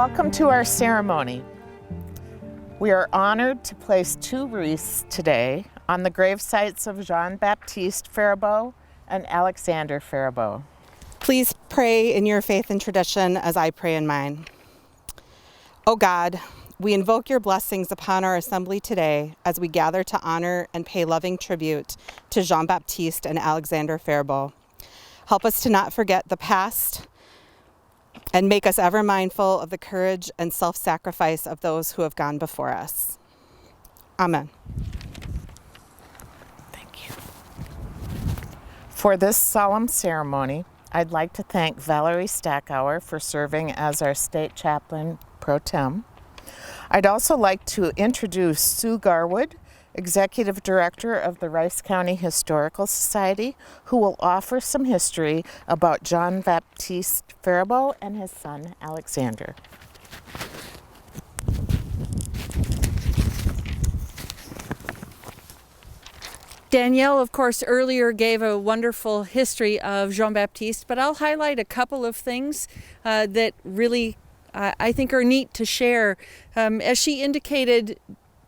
Welcome to our ceremony. We are honored to place 2 wreaths today on the grave sites of Jean-Baptiste Faribault and Alexander Faribault. Please pray in your faith and tradition as I pray in mine. O God, we invoke your blessings upon our assembly today as we gather to honor and pay loving tribute to Jean-Baptiste and Alexander Faribault. Help us to not forget the past and make us ever mindful of the courage and self-sacrifice of those who have gone before us. Amen. Thank you. For this solemn ceremony, I'd like to thank Valerie Stachour for serving as our state chaplain pro tem. I'd also like to introduce Sue Garwood, Executive Director of the Rice County Historical Society, who will offer some history about Jean-Baptiste Faribault and his son, Alexander. Danielle, of course, earlier gave a wonderful history of Jean-Baptiste, but I'll highlight a couple of things that really I think are neat to share. As she indicated,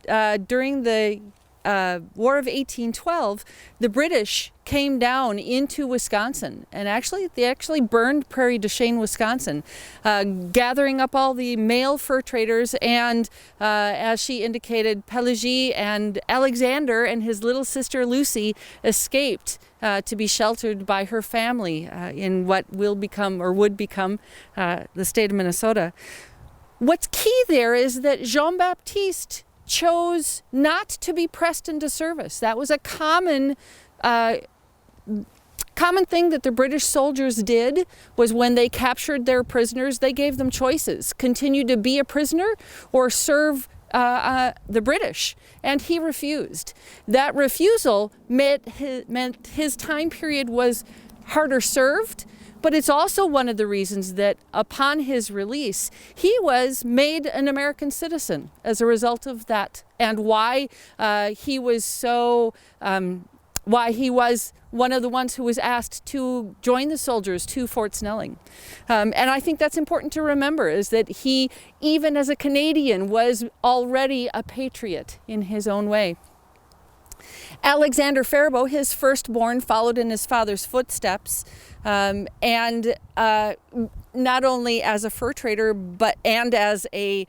during the War of 1812, the British came down into Wisconsin, and they burned Prairie du Chien, Wisconsin, gathering up all the male fur traders, and as she indicated, Pelagie and Alexander and his little sister Lucy escaped to be sheltered by her family in what would become the state of Minnesota. What's key there is that Jean-Baptiste chose not to be pressed into service. That was a common thing that the British soldiers did, was when they captured their prisoners, they gave them choices: continue to be a prisoner or serve the British, and he refused. That refusal meant his time period was harder served, but it's also one of the reasons that upon his release, he was made an American citizen as a result of that, and why he was one of the ones who was asked to join the soldiers to Fort Snelling. And I think that's important to remember, is that he, even as a Canadian, was already a patriot in his own way. Alexander Faribault, his firstborn, followed in his father's footsteps, and not only as a fur trader, and as a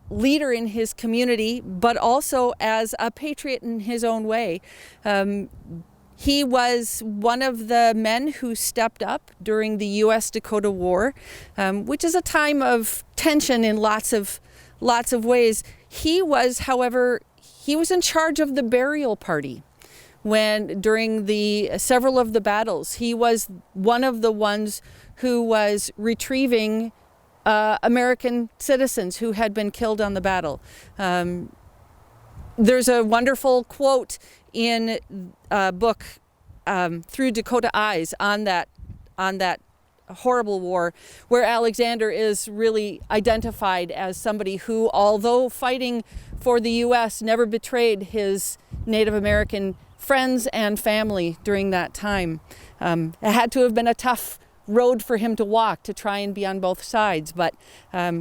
leader in his community, but also as a patriot in his own way. He was one of the men who stepped up during the U.S.-Dakota War, which is a time of tension in lots of ways. He was, however, he was in charge of the burial party during several of the battles. He was one of the ones who was retrieving American citizens who had been killed on the battle. There's a wonderful quote in a book, Through Dakota Eyes, on that horrible war, where Alexander is really identified as somebody who, although fighting for the U.S., never betrayed his Native American friends and family during that time. It had to have been a tough road for him to walk, to try and be on both sides, but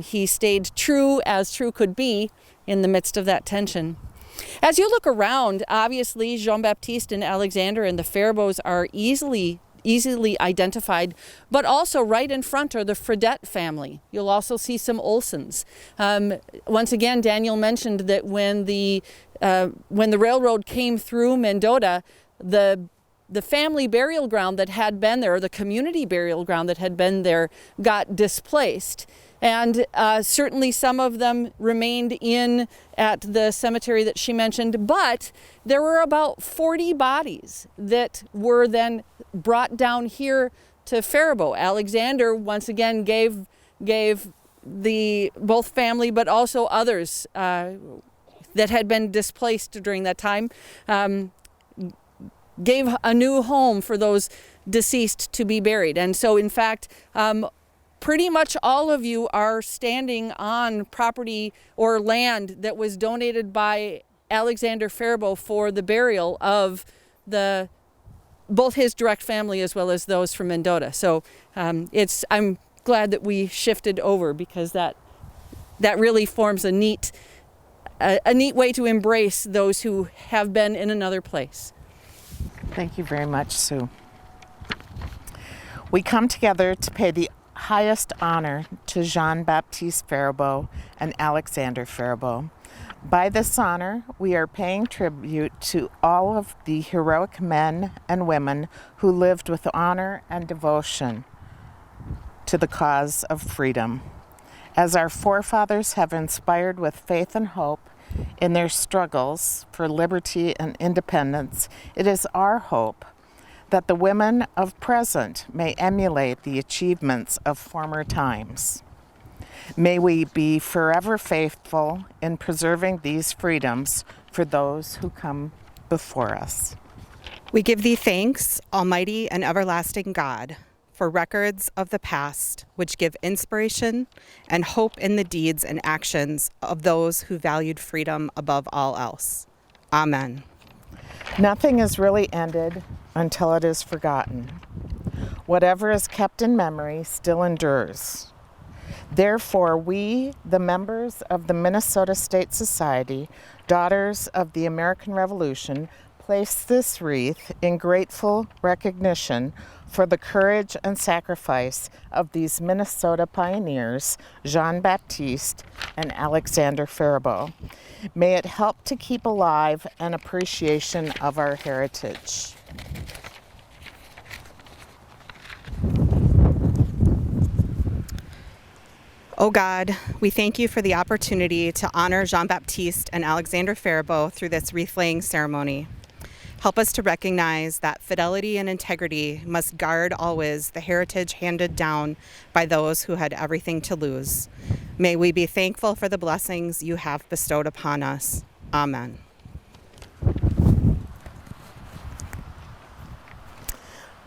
he stayed true as true could be in the midst of that tension. As you look around, obviously Jean-Baptiste and Alexander and the Faribaults are easily identified, but also right in front are the Fredette family. You'll also see some Olsons. Once again, Daniel mentioned that when the railroad came through Mendota, the family burial ground that had been there, or the community burial ground that had been there, got displaced. And certainly some of them remained at the cemetery that she mentioned, but there were about 40 bodies that were then brought down here to Faribault. Alexander, once again, gave both family, but also others that had been displaced during that time, gave a new home for those deceased to be buried. And so, in fact, pretty much all of you are standing on property or land that was donated by Alexander Faribault for the burial of both his direct family as well as those from Mendota. So I'm glad that we shifted over, because that that really forms a neat way to embrace those who have been in another place. Thank you very much, Sue. We come together to pay the highest honor to Jean-Baptiste Faribault and Alexander Faribault. By this honor, we are paying tribute to all of the heroic men and women who lived with honor and devotion to the cause of freedom. As our forefathers have inspired with faith and hope in their struggles for liberty and independence, it is our hope that the women of present may emulate the achievements of former times. May we be forever faithful in preserving these freedoms for those who come before us. We give thee thanks, Almighty and everlasting God, for records of the past which give inspiration and hope in the deeds and actions of those who valued freedom above all else. Amen. Nothing is really ended until it is forgotten. Whatever is kept in memory still endures. Therefore, we, the members of the Minnesota State Society, Daughters of the American Revolution, place this wreath in grateful recognition for the courage and sacrifice of these Minnesota pioneers, Jean-Baptiste and Alexander Faribault. May it help to keep alive an appreciation of our heritage. O God, we thank you for the opportunity to honor Jean-Baptiste and Alexander Faribault through this wreath-laying ceremony. Help us to recognize that fidelity and integrity must guard always the heritage handed down by those who had everything to lose. May we be thankful for the blessings you have bestowed upon us. Amen.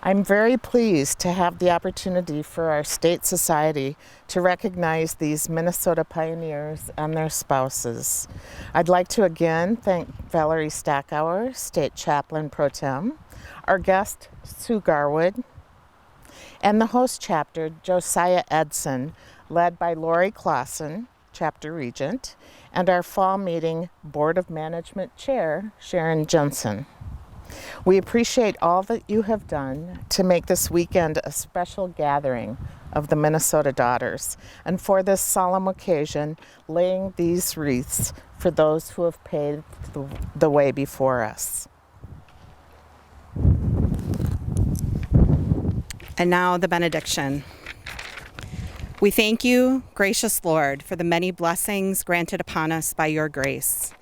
I'm very pleased to have the opportunity for our state society to recognize these Minnesota pioneers and their spouses. I'd like to again thank Valerie Stachour, State Chaplain Pro Tem, our guest Sue Garwood, and the host chapter Josiah Edson, led by Lori Clausen, Chapter Regent, and our fall meeting Board of Management Chair Sharon Jensen. We appreciate all that you have done to make this weekend a special gathering of the Minnesota Daughters, and for this solemn occasion, laying these wreaths for those who have paved the way before us. And now the benediction. We thank you, gracious Lord, for the many blessings granted upon us by your grace.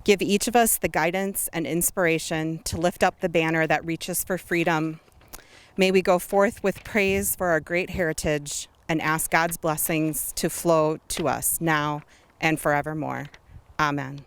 Give each of us the guidance and inspiration to lift up the banner that reaches for freedom. May we go forth with praise for our great heritage and ask God's blessings to flow to us now and forevermore. Amen.